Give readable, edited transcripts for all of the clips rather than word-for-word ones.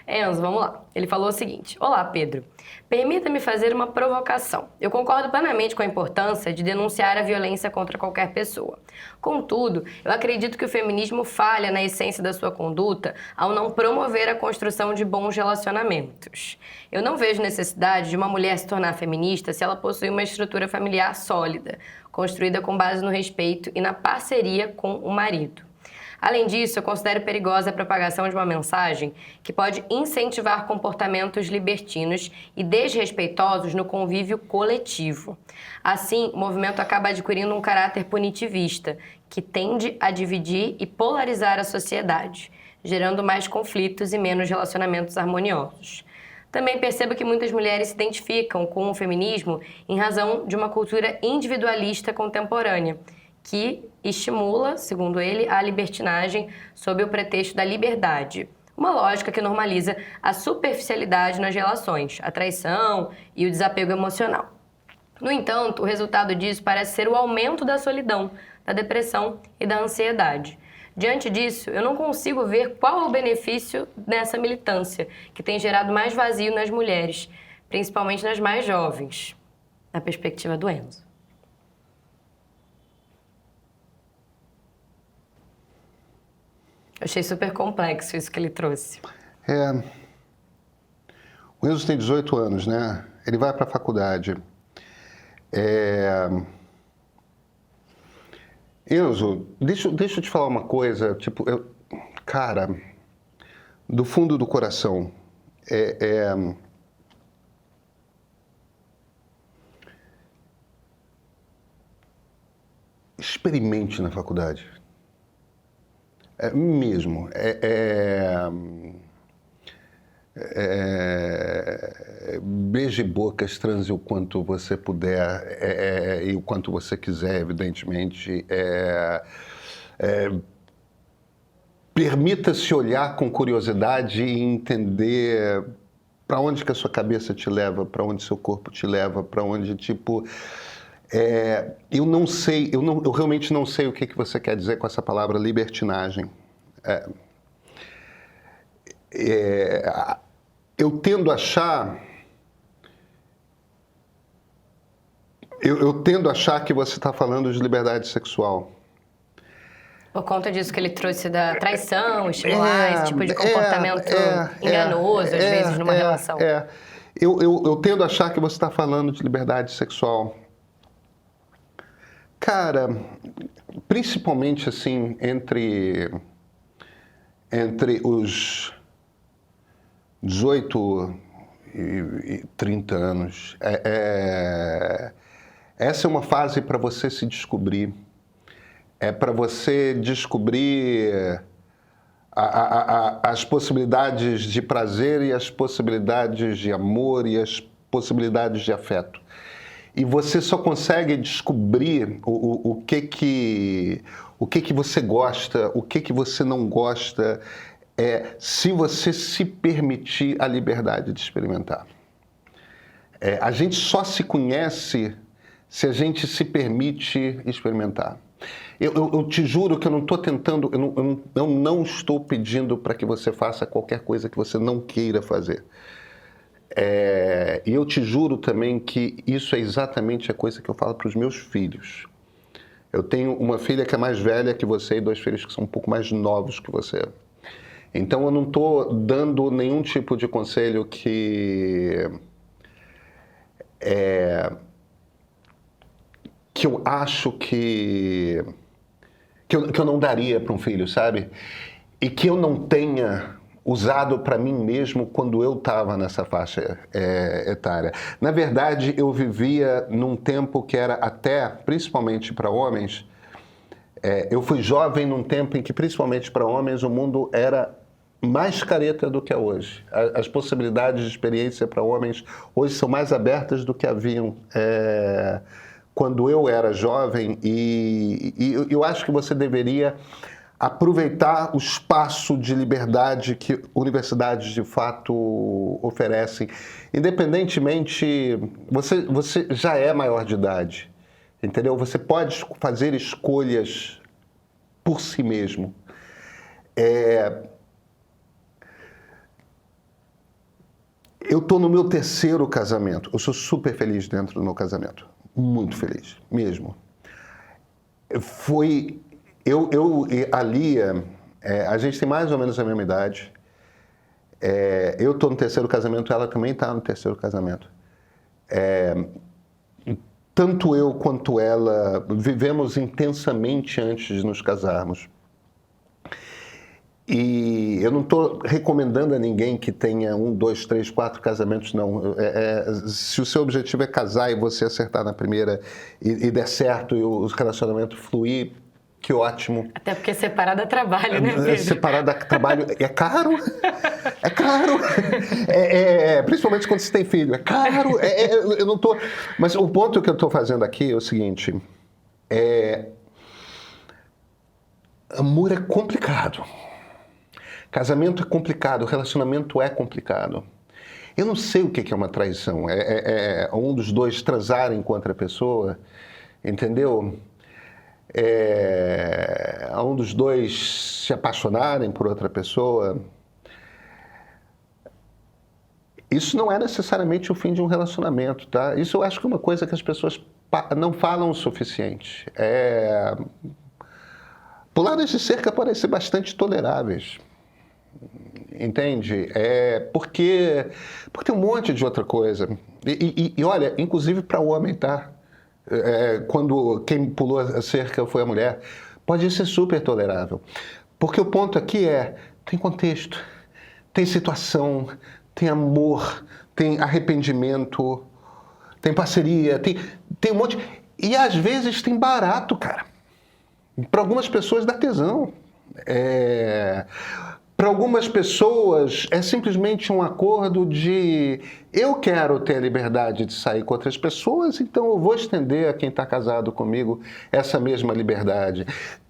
Enzo, vamos lá. Ele falou o seguinte: Olá, Pedro. Permita-me fazer uma provocação. Eu concordo plenamente com a importância de denunciar a violência contra qualquer pessoa. Contudo, eu acredito que o feminismo falha na essência da sua conduta ao não promover a construção de bons relacionamentos. Eu não vejo necessidade de uma mulher se tornar feminista se ela possui uma estrutura familiar sólida, construída com base no respeito e na parceria com o marido. Além disso, eu considero perigosa a propagação de uma mensagem que pode incentivar comportamentos libertinos e desrespeitosos no convívio coletivo. Assim, o movimento acaba adquirindo um caráter punitivista, que tende a dividir e polarizar a sociedade, gerando mais conflitos e menos relacionamentos harmoniosos. Também percebo que muitas mulheres se identificam com o feminismo em razão de uma cultura individualista contemporânea, que estimula, segundo ele, a libertinagem sob o pretexto da liberdade. Uma lógica que normaliza a superficialidade nas relações, a traição e o desapego emocional. No entanto, o resultado disso parece ser o aumento da solidão, da depressão e da ansiedade. Diante disso, eu não consigo ver qual é o benefício nessa militância, que tem gerado mais vazio nas mulheres, principalmente nas mais jovens, na perspectiva do Enzo. Eu achei super complexo isso que ele trouxe. O Enzo tem 18 anos, né? Ele vai para a faculdade. Enzo, deixa eu te falar uma coisa. Tipo, cara, do fundo do coração, experimente na faculdade. Mesmo. Beije bocas, transe o quanto você puder e o quanto você quiser, evidentemente. Permita-se olhar com curiosidade e entender para onde que a sua cabeça te leva, para onde seu corpo te leva, para onde, tipo... eu não sei, eu realmente não sei o que você quer dizer com essa palavra libertinagem. Eu tendo a achar... Eu tendo a achar que você está falando de liberdade sexual. Por conta disso que ele trouxe da traição, estimular esse tipo de comportamento enganoso, às vezes, numa relação. Eu tendo a achar que você está falando de liberdade sexual. Cara, principalmente assim, entre os 18 e 30 anos, essa é uma fase para você se descobrir. É para você descobrir as possibilidades de prazer e as possibilidades de amor e as possibilidades de afeto. E você só consegue descobrir o que você gosta, o que você não gosta, se você se permitir a liberdade de experimentar. A gente só se conhece se a gente se permite experimentar. Eu te juro que eu não estou tentando, eu não estou pedindo para que você faça qualquer coisa que você não queira fazer. E eu te juro também que isso é exatamente a coisa que eu falo para os meus filhos. Eu tenho uma filha que é mais velha que você e 2 filhos que são um pouco mais novos que você. Então eu não estou dando nenhum tipo de conselho que eu acho que eu não daria para um filho, sabe? E que eu não tenha usado para mim mesmo quando eu estava nessa faixa etária. Na verdade, eu vivia num tempo que era até, principalmente para homens, eu fui jovem num tempo em que, principalmente para homens, o mundo era mais careta do que é hoje. As possibilidades de experiência para homens hoje são mais abertas do que haviam quando eu era jovem, e eu acho que você deveria aproveitar o espaço de liberdade que universidades de fato oferecem. Independentemente, você já é maior de idade, entendeu? Você pode fazer escolhas por si mesmo. Eu estou no meu 3º casamento. Eu sou super feliz dentro do meu casamento. Muito feliz, mesmo. Eu e a Lia, a gente tem mais ou menos a mesma idade. Eu estou no 3º casamento, ela também está no 3º casamento. Tanto eu quanto ela vivemos intensamente antes de nos casarmos. E eu não estou recomendando a ninguém que tenha 1, 2, 3, 4 casamentos, não. Se o seu objetivo é casar e você acertar na primeira e der certo e o relacionamento fluir, que ótimo. Até porque separar dá trabalho, né, Pedro? Separar dá trabalho é caro. É caro. Principalmente quando você tem filho. É caro. Eu não tô... Mas o ponto que eu estou fazendo aqui é o seguinte. Amor é complicado. Casamento é complicado, relacionamento é complicado. Eu não sei o que é uma traição. Um dos dois transarem com outra pessoa, entendeu? Um dos dois se apaixonarem por outra pessoa. Isso não é necessariamente o fim de um relacionamento, tá? Isso eu acho que é uma coisa que as pessoas não falam o suficiente. Puladas de cerca podem ser bastante toleráveis. Entende? Porque tem um monte de outra coisa. E olha, inclusive para o homem, tá? Quando quem pulou a cerca foi a mulher, pode ser super tolerável. Porque o ponto aqui tem contexto, tem situação, tem amor, tem arrependimento, tem parceria, tem um monte... E às vezes tem barato, cara. Para algumas pessoas dá tesão. Para algumas pessoas é simplesmente um acordo de eu quero ter a liberdade de sair com outras pessoas, então eu vou estender a quem está casado comigo essa mesma liberdade.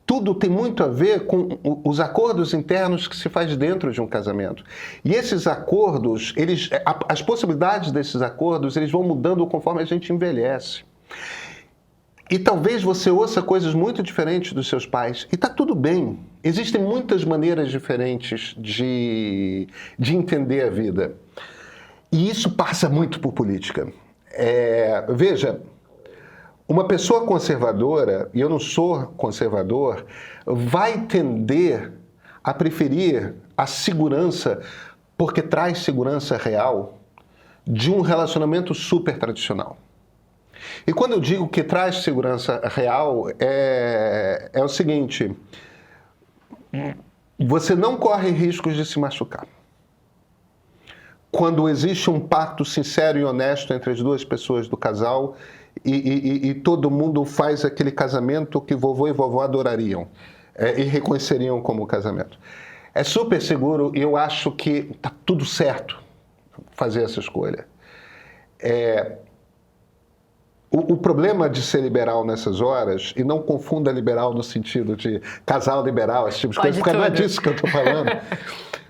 Tudo tem muito a ver com os acordos internos que se faz dentro de um casamento. E esses acordos, as possibilidades desses acordos, eles vão mudando conforme a gente envelhece. E talvez você ouça coisas muito diferentes dos seus pais. E está tudo bem. Existem muitas maneiras diferentes de entender a vida. E isso passa muito por política. Veja, uma pessoa conservadora, e eu não sou conservador, vai tender a preferir a segurança, porque traz segurança real, de um relacionamento super tradicional. E quando eu digo que traz segurança real, é o seguinte: você não corre riscos de se machucar. Quando existe um pacto sincero e honesto entre as duas pessoas do casal e todo mundo faz aquele casamento que vovô e vovó adorariam e reconheceriam como casamento. É super seguro e eu acho que está tudo certo fazer essa escolha. O problema de ser liberal nessas horas, e não confunda liberal no sentido de casal liberal, esse tipo de coisa, porque não é disso que eu estou falando.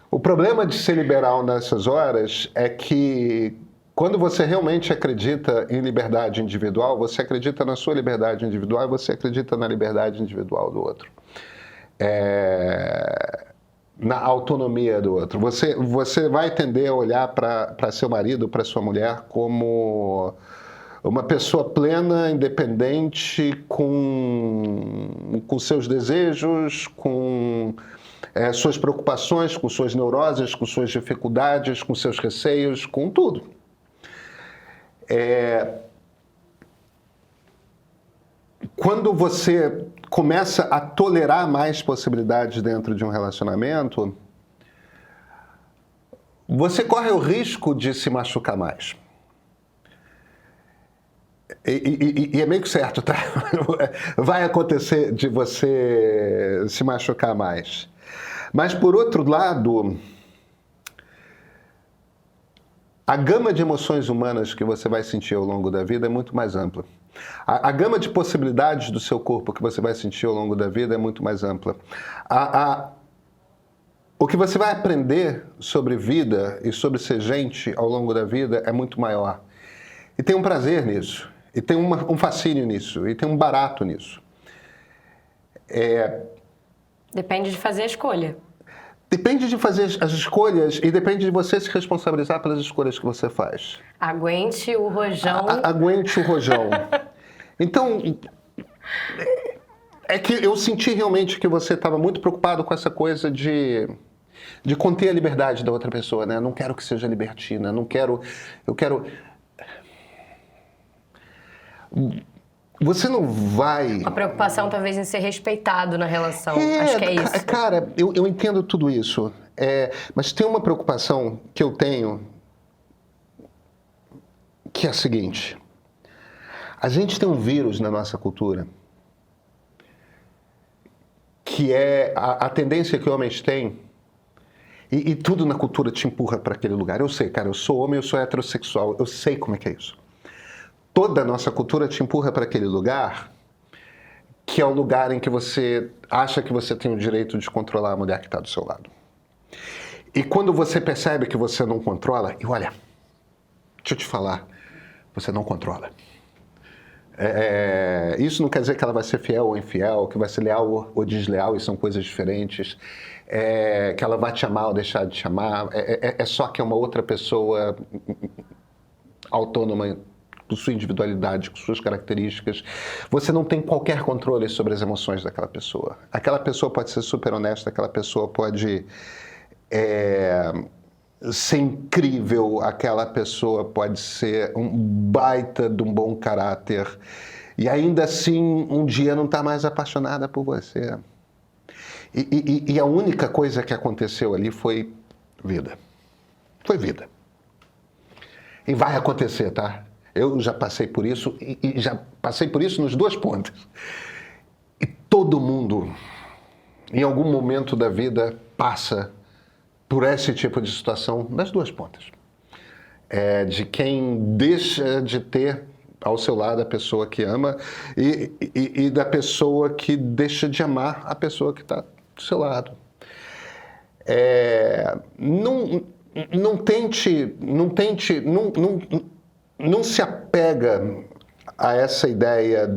O problema de ser liberal nessas horas é que quando você realmente acredita em liberdade individual, você acredita na sua liberdade individual e você acredita na liberdade individual do outro. Na autonomia do outro. Você vai tender a olhar para seu marido, para sua mulher, como uma pessoa plena, independente, com seus desejos, com suas preocupações, com suas neuroses, com suas dificuldades, com seus receios, com tudo. Quando você começa a tolerar mais possibilidades dentro de um relacionamento, você corre o risco de se machucar mais. E é meio que certo, tá? Vai acontecer de você se machucar mais. Mas, por outro lado, a gama de emoções humanas que você vai sentir ao longo da vida é muito mais ampla. A gama de possibilidades do seu corpo que você vai sentir ao longo da vida é muito mais ampla. O que você vai aprender sobre vida e sobre ser gente ao longo da vida é muito maior. E tem um prazer nisso. E tem um fascínio nisso, e tem um barato nisso. Depende de fazer a escolha. Depende de fazer as escolhas e depende de você se responsabilizar pelas escolhas que você faz. Aguente o rojão. Aguente o rojão. Então, é que eu senti realmente que você estava muito preocupado com essa coisa de conter a liberdade da outra pessoa, né? Não quero que seja libertina, não quero... Eu quero... Você não vai... Uma preocupação talvez em ser respeitado na relação. Acho que é isso. Cara, eu entendo tudo isso. Mas tem uma preocupação que eu tenho, que é a seguinte. A gente tem um vírus na nossa cultura, que é a tendência que homens têm, e tudo na cultura te empurra para aquele lugar. Eu sei, cara, eu sou homem, eu sou heterossexual, eu sei como é que é isso. Toda a nossa cultura te empurra para aquele lugar, que é o lugar em que você acha que você tem o direito de controlar a mulher que está do seu lado. E quando você percebe que você não controla, e olha, deixa eu te falar, você não controla. Isso não quer dizer que ela vai ser fiel ou infiel, que vai ser leal ou desleal, e são coisas diferentes, que ela vai te amar ou deixar de te amar, é só que é uma outra pessoa autônoma, com sua individualidade, com suas características. Você não tem qualquer controle sobre as emoções daquela pessoa. Aquela pessoa pode ser super honesta, aquela pessoa pode ser incrível, aquela pessoa pode ser um baita de um bom caráter e ainda assim um dia não está mais apaixonada por você. E a única coisa que aconteceu ali foi vida. Foi vida. E vai acontecer, tá? Eu já passei por isso e já passei por isso nos dois pontos. E todo mundo, em algum momento da vida, passa por esse tipo de situação nas duas pontas. De quem deixa de ter ao seu lado a pessoa que ama e da pessoa que deixa de amar a pessoa que está do seu lado. Não se apega a essa ideia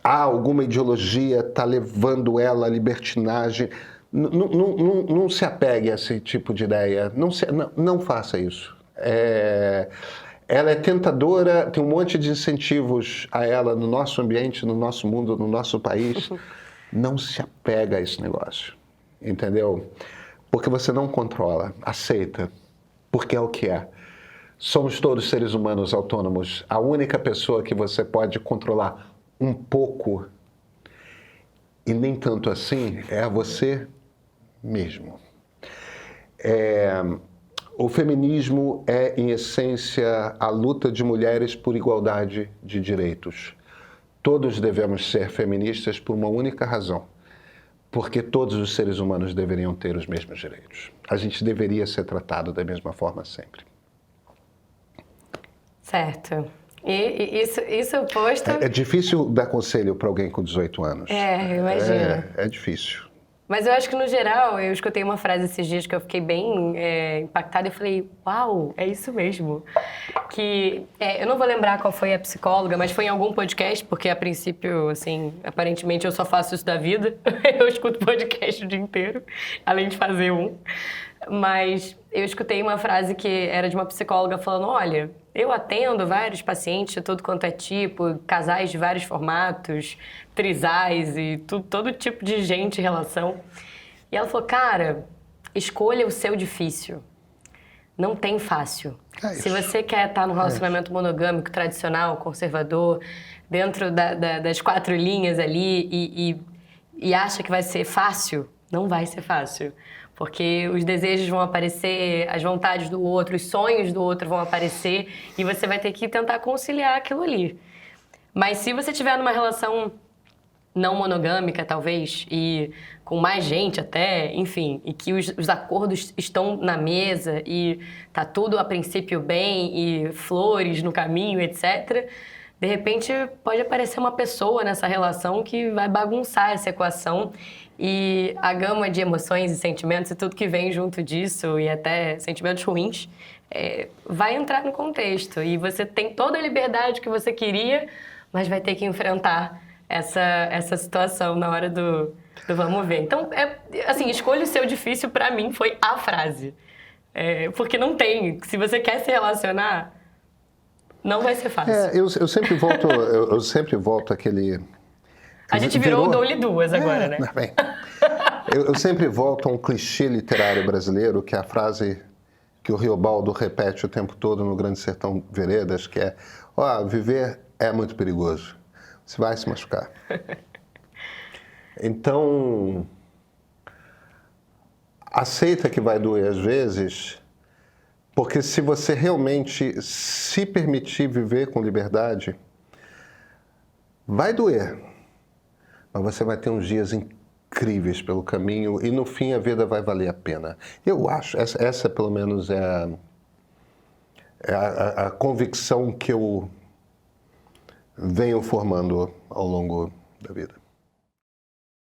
alguma ideologia está levando ela à libertinagem. Não se apegue a esse tipo de ideia. Não faça isso. Ela é tentadora, tem um monte de incentivos a ela no nosso ambiente, no nosso mundo, no nosso país. Não se apega a esse negócio, entendeu? Porque você não controla, aceita, porque é o que é. Somos todos seres humanos autônomos. A única pessoa que você pode controlar um pouco, e nem tanto assim, é você mesmo. O feminismo é, em essência, a luta de mulheres por igualdade de direitos. Todos devemos ser feministas por uma única razão, porque todos os seres humanos deveriam ter os mesmos direitos. A gente deveria ser tratado da mesma forma sempre. Certo. E isso posto... É difícil dar conselho para alguém com 18 anos. Eu imagino. É difícil. Mas eu acho que, no geral, eu escutei uma frase esses dias que eu fiquei bem impactada e falei, uau, é isso mesmo. Eu não vou lembrar qual foi a psicóloga, mas foi em algum podcast, porque a princípio, assim, aparentemente eu só faço isso da vida. Eu escuto podcast o dia inteiro, além de fazer um. Mas eu escutei uma frase que era de uma psicóloga falando, olha, eu atendo vários pacientes de todo quanto é tipo, casais de vários formatos, trisais e todo tipo de gente em relação. E ela falou, cara, escolha o seu difícil. Não tem fácil. Se você quer estar num relacionamento monogâmico, tradicional, conservador, dentro das 4 linhas ali e acha que vai ser fácil, não vai ser fácil. Porque os desejos vão aparecer, as vontades do outro, os sonhos do outro vão aparecer e você vai ter que tentar conciliar aquilo ali. Mas se você estiver numa relação não monogâmica, talvez, e com mais gente até, enfim, e que os acordos estão na mesa e tá tudo a princípio bem e flores no caminho, etc., de repente pode aparecer uma pessoa nessa relação que vai bagunçar essa equação e a gama de emoções e sentimentos e tudo que vem junto disso, e até sentimentos ruins, vai entrar no contexto. E você tem toda a liberdade que você queria, mas vai ter que enfrentar essa situação na hora Vamos ver. Então, assim, escolha o seu difícil pra mim foi a frase. Porque não tem. Se você quer se relacionar, não vai ser fácil. Eu sempre volto àquele... A gente virou o dou-lhe duas agora, né? Bem, eu sempre volto a um clichê literário brasileiro, que é a frase que o Riobaldo repete o tempo todo no Grande Sertão Veredas, que é: viver é muito perigoso, você vai se machucar. Então, aceita que vai doer às vezes, porque se você realmente se permitir viver com liberdade, vai doer, mas você vai ter uns dias incríveis pelo caminho e no fim a vida vai valer a pena. Eu acho, essa pelo menos é a convicção que eu venho formando ao longo da vida.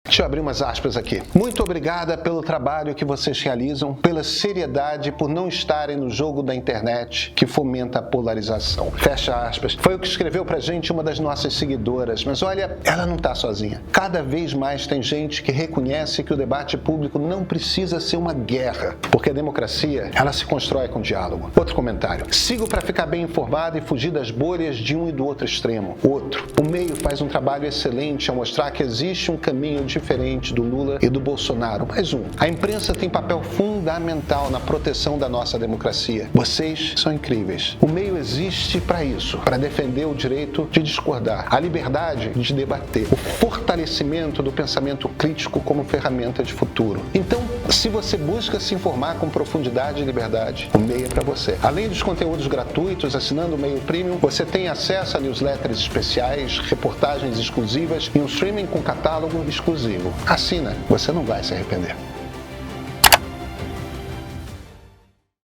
Deixa eu abrir umas aspas aqui. Muito obrigada pelo trabalho que vocês realizam, pela seriedade, por não estarem no jogo da internet que fomenta a polarização. Fecha aspas. Foi o que escreveu pra gente uma das nossas seguidoras, mas olha, ela não tá sozinha. Cada vez mais tem gente que reconhece que o debate público não precisa ser uma guerra, porque a democracia, ela se constrói com diálogo. Outro comentário. Sigo para ficar bem informado e fugir das bolhas de um e do outro extremo. Outro. O meio faz um trabalho excelente ao mostrar que existe um caminho diferente do Lula e do Bolsonaro. Mais um. A imprensa tem papel fundamental na proteção da nossa democracia. Vocês são incríveis. O meio existe para isso, para defender o direito de discordar, a liberdade de debater, o fortalecimento do pensamento crítico como ferramenta de futuro. Então, se você busca se informar com profundidade e liberdade, o meio é para você. Além dos conteúdos gratuitos, assinando o Meio Premium, você tem acesso a newsletters especiais, reportagens exclusivas e um streaming com catálogo exclusivo. Assina, você não vai se arrepender.